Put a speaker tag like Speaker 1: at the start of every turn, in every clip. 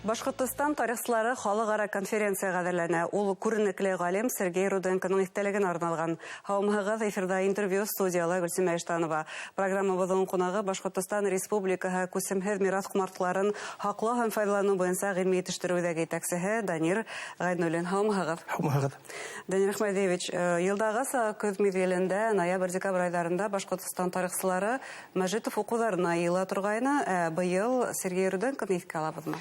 Speaker 1: Башкортстан тарихчылары халыкара конференцияга әзерләнә. Ул күренекле галим Сергей Руденконың истәлеген арналган. Һаумыгыз эфирда интервью студиялы Гөлсемә Иштанова. Программабызның кунагы Башкортстан Республикаһы күсемһез мирас кунартларын хаклы һәм файдалану буенча гыйльми итештерүдәге итәкчесе Данир Гайнуллин. Һаумыгыз. Данир Ахмадиевич, елдагы көз мизгелендә ноябрь-декабрь айларында Башкортстан тарихчылары Мәҗитов укуларына йыла торгайны. Быел Сергей Руденконы искә алабызмы?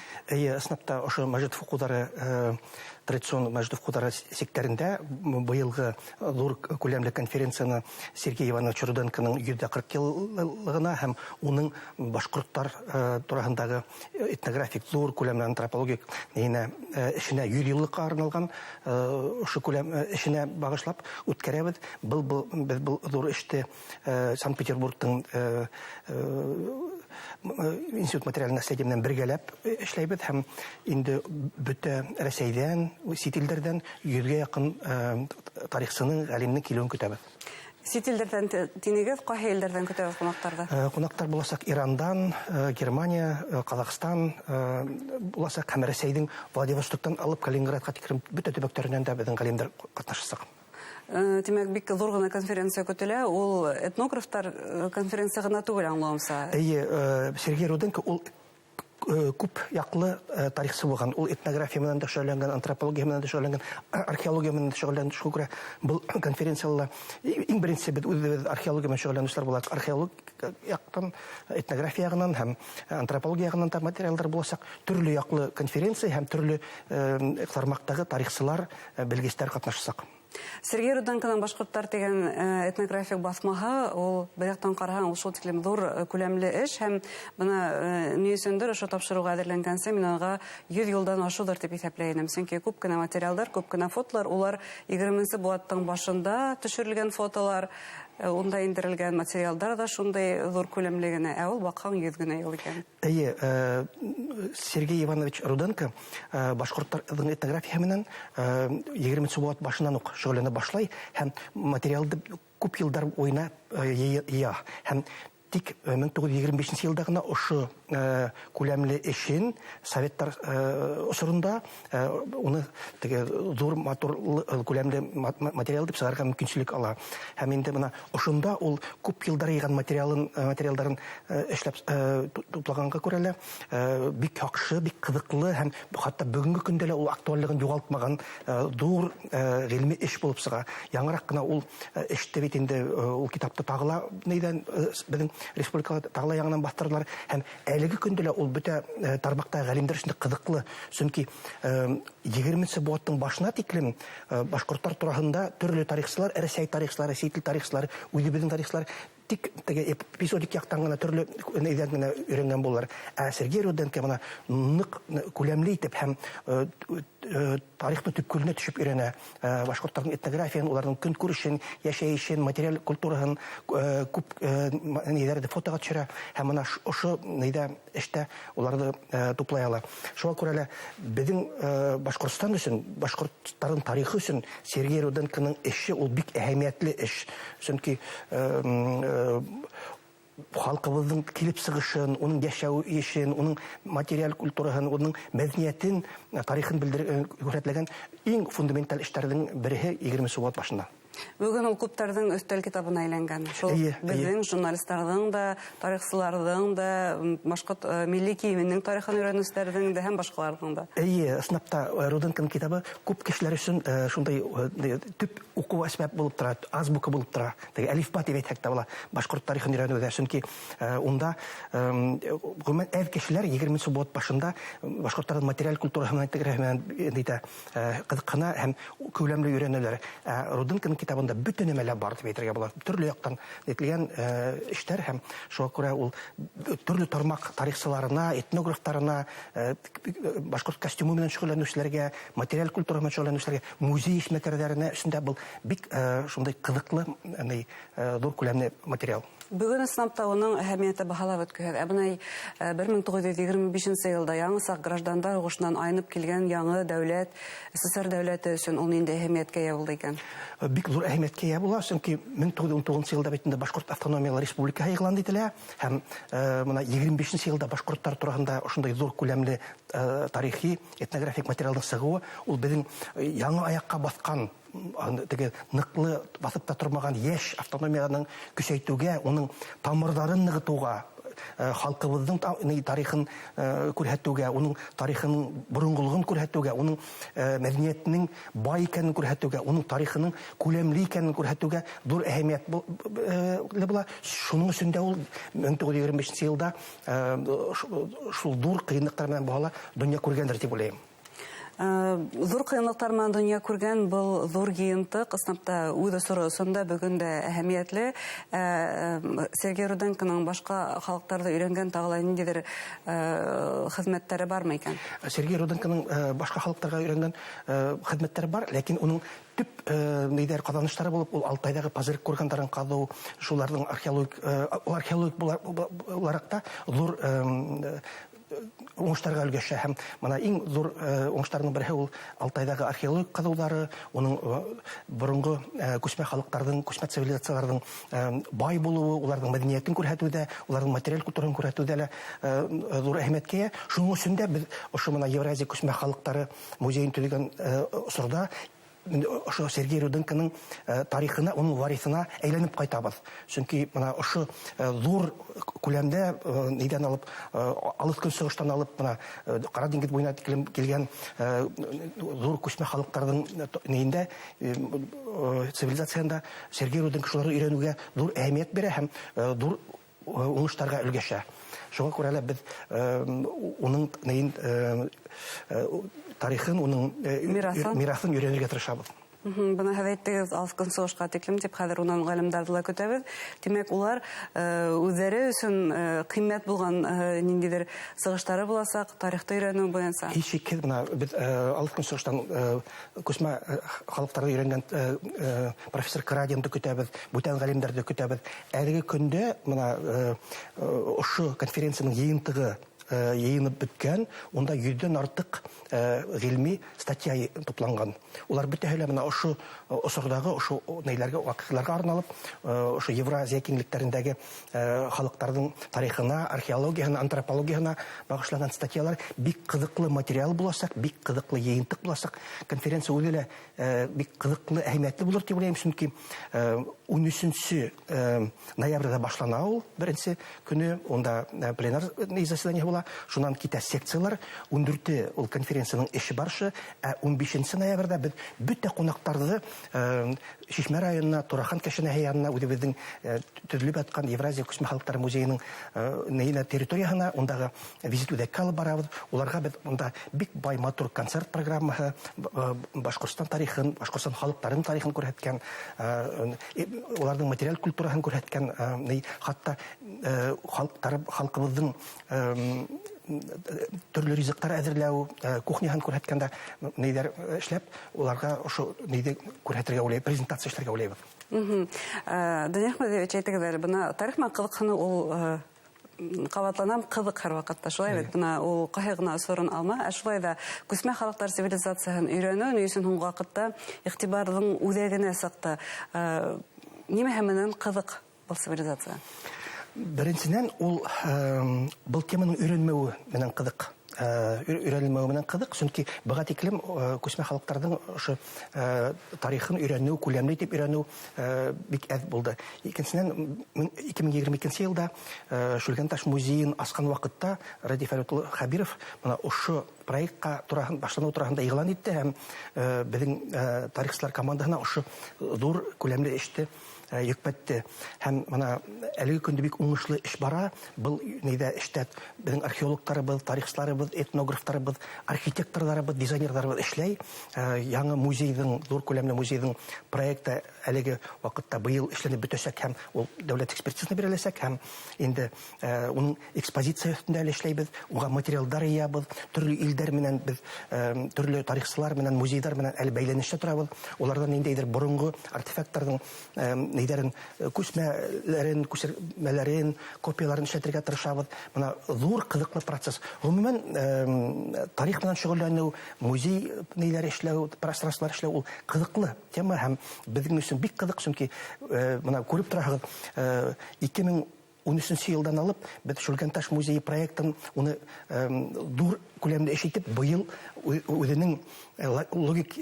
Speaker 2: Снапта ошо Мәҗитов укулары традицион Мәҗитов укулары секторында быелгы зур күләмле конференцияны Сергей Иванович Руденконың 140 еллыгына һәм уның башкортлар турасындагы этнографик зур күләмле антропологик эшенә 100 еллыкка арналган ошо күләм эшенә багышлап үткәрәбез. Без бу зур эште Санкт-Петербургтың институт материаль наследия белән бергәләп эшләйбез һәм инде бөтә Рәсәйдән, сит-илдәрдән 100-гә якын тарихчының, галимнең килүен көтәбез.
Speaker 1: Сит-илдәрдән тинегез, кайһы илдәрдән көтәбез кунакларда?
Speaker 2: Кунаклар буласак Ирандан, Германия, Казакстан, буласак һәм Рәсәйнең Владивостоктан алып Калининградка тикрем бөтә төбәкләреннән дә безнең галимнәр катнашсак.
Speaker 1: Демәк, бик зур гына конференция көтелә. Ул этнографтар конференция гына түгел, аңлавымса.
Speaker 2: Сергей Руденко ул күп яклы тарихчы булган. Ул этнография менән дә шөгыльләнгән, антропология менән дә шөгыльләнгән, археология менән дә шөгыльләнгән. Шуңа күрә бу конференцияларда иң беренче бит археология менән шөгыльләнүчеләр булат. Археолог яктан, этнография ягыннан һәм антропология ягыннан да материаллар буласак, төрле яклы конференция һәм төрле тармактагы тарихчылар, белгечләр катнашсак.
Speaker 1: Сергей Руденконың башкортлар дигән этнографик басмаһы, ул бияктан караһаң, ул шул тиклем зур күләмле эш һәм моны ни өчендер ошо тапшыруга әзерләнгәнсә, мин аңа 100 елдан ашудыр дип исәпләйм. Чөнки күп кенә материаллар, күп кенә фотолар, улар 20нче буаттың башында төшерелгән фотолар, унда индерелгән материалдар да шундай зур күләмле генә, ә ул баккан 100 генә ел икән.
Speaker 2: Сергей Иванович Руденко башкортларның этнография менән 20нче буат башыннан ук шөгыльләнә башлай һәм материалды күп елдар буена я һәм тик 1925 елда гына ошо күләмле эшен советтар осырында уны зур матур күләмле материал дип чыгарга мөмкинчелек ала. Һәм инде менә ошында ул күп елдар йыган материалларын эшләп туплаганга күрә бик яхшы, бик кызыклы һәм хәтта бүгенге көндә ул актуальлыгын югалтмаган зур гыйльми эш булып чыга. Яңарак кына ул эште бит инде ул китапта тагыла нидән безнең республикада тагыла яңадан бастырдылар һәм әлеге көндә ул бөтә тармакта галимдер өчен кызыклы. Чөнки 20нче буаттың башына тиклем башкортлар турасында төрле тарихчылар, Рәсәй тарихчылары, сит-ил тарихчылары, үзебезнең тарихчылар тик эпизодик яктан гына төрле нидән генә өйрәнгән булалар. Ә Сергей Руденко моны нык күләмле итеп һәм тарихны төп күленә төшеп өйрәнә. Башкортларның этнографиясын, уларның көнкүрешен, яшәешен, материаль культурасын күп нидәрдә фотога төшерә һәм моны ошо нидә эштә уларны туплай ала. Шуңа күрә безнең Башкортстан өчен, башкортларның тарихы өчен Сергей Руденконың эше ул бик әһәмиятле эш. Чөнки халкыбызның килеп сыгышын, оның яшәү ишен, оның материаль культурасын, оның мәдәниятен, тарихын күрсәтелгән иң фундаменталь эшләрнең бере 20 буат башында.
Speaker 1: Бүген ул күптәрнең өстәл китабына әйләнгән. Шул безнең журналистларның да, тарихчыларның да, башкорт милли киеменең тарихын өйрәнүчеләрнең дә һәм башкаларның да.
Speaker 2: Снапта Руденконың китабы күп кешеләр өчен шундай төп уку әсбап булып тора, азбука булып тора. Әлифба дип әйтсәк тә була, башкорт тарихын өйрәнүдә. Чөнки унда гомумән әр кешеләр 20нче буат башында башкортларның материаль культурасын кызыккана һәм күләмле өйрәнәләр. Руденконың китабында bütün нәмәләр бар дип әйтергә була. Төрле яктан әйтелгән эшләр һәм шуңа күрә ул төрле тармак тарихчыларына, этнографтарына, башкорт костюмы белән шөгыльләнүчеләргә, материаль культура белән шөгыльләнүчеләргә, музей эшмәкәрләренә өстендә был бик шундай кызыклы, зур күләмле материал.
Speaker 1: Бүген снапта оның әһәмияте баһалап үткән. Бунай 1925 елда яңа сак граждандар угышынан айнып килгән яңа дәүләт, СССР дәүләте өчен ул нинди әһәмияткә ия булды икән?
Speaker 2: Бик зур әһәмияткә ия була, чөнки 1919 елда бит Башкорт автономиялы республикаһы игълан ителә һәм менә 25 елда башкортлар турында ошондай зур күләмле тарихи, этнографик материалның сыгуы ул безнең яңа аякка баскан теге ныклы басып та тормаган яшь автономияның көчәйтүгә, оның тамырларын ныгытуга, халкыбызның тарихын күрһәтүгә, оның тарихының борынгылыгын күрһәтүгә, оның мәдәниятенең бай икәнен күрһәтүгә, оның тарихының күләмле икәнен күрһәтүгә зур әһәмият була. Шуның өчен дә ул 1925 елда шул зур кыенлыктар белән баһала дөнья күргәндер дип уйлыйм.
Speaker 1: Зур кыенлыктар менән дөнья күргән был зур гыйнтык снапта үз соросында бүген дә әһәмиятле. Сергей Руденконың башка халыкларда өйрәнгән тагылай ниндидер хезмәтләре бармы икән?
Speaker 2: Сергей Руденконың башка халыкларга өйрәнгән хезмәтләре бар, ләкин уның төп нидер казанышлары булып ул Алтайдагы пазарик курганнарын казу, шуларның археологик буларакта зур уңыштарга өлгәшә һәм менә иң зур уңыштарның бере ул Алтайдагы археологик казулары, оның борынгы күчмә халыкларның, күчмә цивилизацияларның бай булуы, уларның мәдәниятен күрһәтүдә, уларның материаль культураны күрһәтүдә зур әһәмияткә. Шуның өчен дә без ошо менә Евразия күчмә халыклары музейын төзегән осорда ошо Сергей Руденконың тарихына, оның варисына әйләнеп кайтабыз. Чөнки менә ошо зур күләмдә нидән алып, алыс көнчыгыштан алып, менә Кара диңгез буена килгән зур күчмә халыкларның нидә цивилизациясында Сергей Руденко шуларны өйрәнүгә зур әһәмият бирә һәм зур уңыштарга өлгәшә. Шуңа күрә без уның тарихын, уның мирасын өйрәнергә тырышабыз.
Speaker 1: Бына әйттегез, алыс көнчыгышка тиклем дип хәзер унан галимнәрне ла көтәбез. Димәк, улар үзләре өчен кыйммәт булган ниндидер сыгыштары буласак, тарихты өйрәнү буенча.
Speaker 2: Һичшиксез, менә без алыс көнчыгыштан күчмә халыкларда өйрәнгән профессор Крадинды көтәбез, бүтән галимнәрне көтәбез. Әлеге көндә менә ошо конференциянең йыйынтыгы йыйынып беткән, онда 100дән артык гыйльми статья тупланган. Улар бөтәһе менә ошо осордагы ошо нәйләргә, вакыйгаларга арналып, ошо Евразия киңлектәрендәге халыкларның тарихына, археологиясына, антропологиясына багышланган статьялар бик кызыклы материал булачак, бик кызыклы йыйынтык булачак. Конференция үзе бик кызыклы, әһәмиятле булыр дип уйлыйм, чөнки 13 ноябрьдә башлана ул, беренче көне, онда пленар заседание була, шуннан китә секциялар, 14 ул конференциянең эше баршы, 15 ноябрьдә без бөтә кунактарны Шишмә районына, Турахан кешенәһе янына, үзебезнең төзелеп яткан Евразия күчмә халыклар музееның нәйлә территориясына, ондагы визит үтәккә алып барабыз. Уларга без монда бик бай матур концерт программаһы, Башкортстан тарихын, Башкортстан халыкларын тарихын күрһәткән, уларның материаль культурасын күрһәткән, хатта халкыбызның төрле ризыктар әзерләү, кухняһын күрһәткәндә нидер эшләп, уларга ошо нидер күрһәтергә уйлый, презентация эшләргә уйлыйбыз.
Speaker 1: Данил Ахмедович, әйтегез, бына тарих менән кызыксыну ул кабатланам, кызык һәр вакытта. Шулай бит, бына ул кайгына сорын алма, ә шулай да күчмә халыклар цивилизациясын өйрәнү өчен һуңгы вакытта игътибарның үзәгенә сыкты. Нимә һәммәннән кызык бу цивилизация?
Speaker 2: Беренчедән, ул был теманың өйрәнмәүе менән кызык. Өйрәнелмәүе менән кызык, чөнки быга тиклем күчмә халыкларның ошо тарихын өйрәнү, күләмле итеп өйрәнү бик әз булды. Икенчедән, 2022 елда Шүлгәнташ музеен ачкан вакытта Радиф Хабиров менә ошо проектка башлану турында игълан итте һәм безнең тарихчылар командаһына ошо зур күләмле эште йөкмәтте. Һәм менә әлеге көндә бик уңышлы эш бара. Был нидә эштә безнең археологларыбыз, тарихчыларыбыз, этнографтарыбыз, архитекторларыбыз, дизайнерларыбыз эшләй. Яңа музейның, зур күләмле музейның проекты әлеге вакытта быел эшләнеп бетәчәк һәм ул дәүләт экспертизасына биреләсәк һәм инде уның экспозициясында эшләйбез, уңга материалдар ябыз, төрле илдәр менән без төрле тарихчылар менән, музейдар менән әле бәйләнештә торабыз. Улардан ниндидер борынгы артефактларның нейдерин күсмәләрен, күсермәләрен, копияларын эшләтергә тырышабыз. Моны зур кызыклы процесс. Гомумән тарих белән шөгыльләнү, музей нәйләре эшләү, пространстволар эшләү ул кызыклы тема һәм безнең өчен бик кызык, чөнки моны күреп торабыз. 2013 елдан алып, без Шүлгәнташ музее проектын уны зур күләмдә эш итеп, быел үзенең логик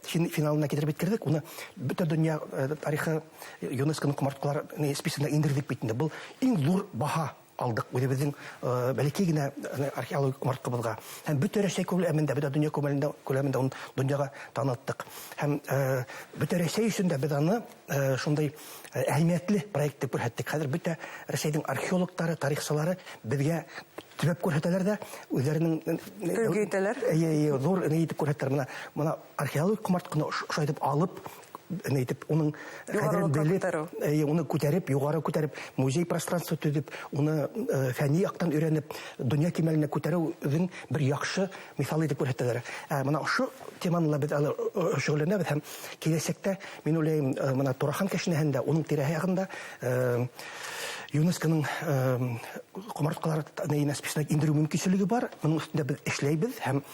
Speaker 2: финалына китереп беткердек. Уны бөтен дөнья тарихы ЮНЕСКОның кумарткалар списогына индердек бит инде. Бу иң зур баһа алдык үзебезнең бәләкәй генә археологик кумарткабызга. Һәм бөтен Россия күләмендә, бөтен дөнья күләмендә ун дөньяга таныттык. Һәм бөтен Россия өчен дә без аны шундай әһәмиятле проект дип күрһәттек. Хәзер бөтен Россиянең археологлары, тарихчылары безгә төбәп күрһәтәләр дә үзләренең
Speaker 1: өлгө итәләр.
Speaker 2: Зур итеп күрһәтәләр. Моны археологик кумартканы шулай дип алып, уның хәдәрен белеп, уны күтәреп, югары күтәреп, музей пространство төзеп, уны фәнни яктан өйрәнеп, дөнья кимәленә күтәрүнең бер яхшы мисалы дип күрһәтәләр. Моны шу теманы без шөгыльләнәбез һәм киләчәктә мин уйлыйм, моны Турахан кешнәһендә, уның тирә-ягында ЮНЕСКОның кумарткалар списогына индерү мөмкинлеге бар. Моның өстендә без эшләйбез һәм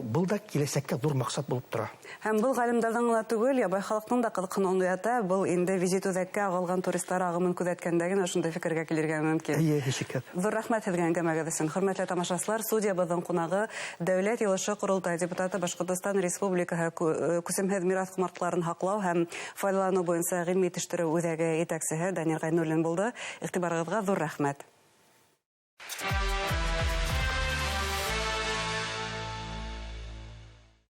Speaker 2: бу да киләчәккә зур максат булып тора.
Speaker 1: Һәм бу галимнәрнең генә түгел, ябай халыкның да кызыксынуын уята. Бу инде визит үзәккә агылган туристлар агымын күзәткәндә генә шундай фикергә килергә мөмкин. Зур рәхмәт сезгә әңгәмәгез өчен. Хөрмәтле тамашачылар, студиябызның кунагы Дәүләт Йылышы Курултай депутаты Башкортстан Республикаһы күсемһез мирас кумарткаларын һаклау һәм файдалану буенча гыйльми тикшерү үзәге итәкчесе Данил Гайнуллин булды. Игътибарыгызга зур рәхмәт.